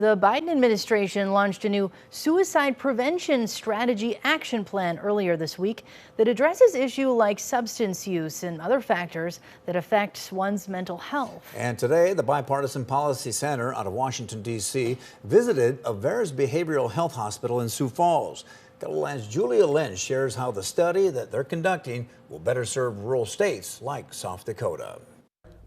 The Biden administration launched a new suicide prevention strategy action plan earlier this week that addresses issues like substance use and other factors that affect one's mental health. And today, the Bipartisan Policy Center out of Washington, D.C. visited Avera's Behavioral Health Hospital in Sioux Falls. KELOLAND's Julia Lynn shares how the study that they're conducting will better serve rural states like South Dakota.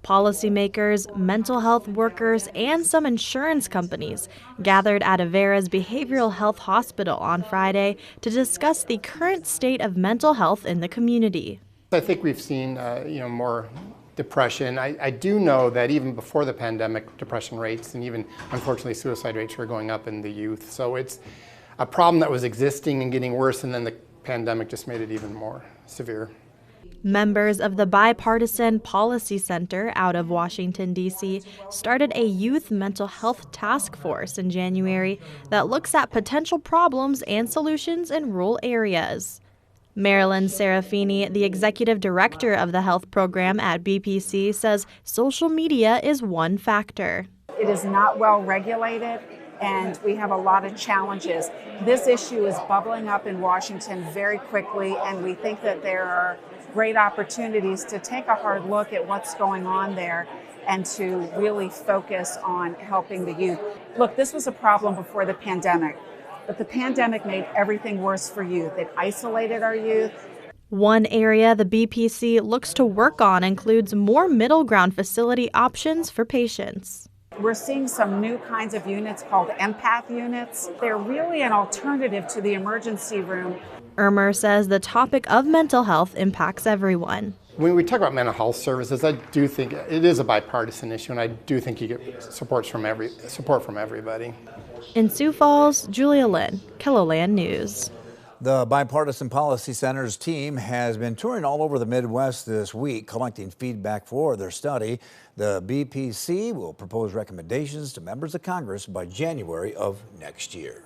Policymakers, mental health workers, and some insurance companies gathered at Avera's Behavioral Health Hospital on Friday to discuss the current state of mental health in the community. I think we've seen more depression. I do know that even before the pandemic, depression rates and even unfortunately suicide rates were going up in the youth. So it's a problem that was existing and getting worse, and then the pandemic just made it even more severe. Members of the Bipartisan Policy Center out of Washington, D.C. started a youth mental health task force in January that looks at potential problems and solutions in rural areas. Marilyn Serafini, the executive director of the health program at BPC, says social media is one factor. It is not well regulated, and we have a lot of challenges. This issue is bubbling up in Washington very quickly, and we think that there are great opportunities to take a hard look at what's going on there and to really focus on helping the youth. Look, this was a problem before the pandemic, but the pandemic made everything worse for youth. It isolated our youth. One area the BPC looks to work on includes more middle ground facility options for patients. We're seeing some new kinds of units called empath units. They're really an alternative to the emergency room. Ermer says the topic of mental health impacts everyone. When we talk about mental health services, I do think it is a bipartisan issue, and I do think you get support from everybody. In Sioux Falls, Julia Lynn, KELOLAND News. The Bipartisan Policy Center's team has been touring all over the Midwest this week, collecting feedback for their study. The BPC will propose recommendations to members of Congress by January of next year.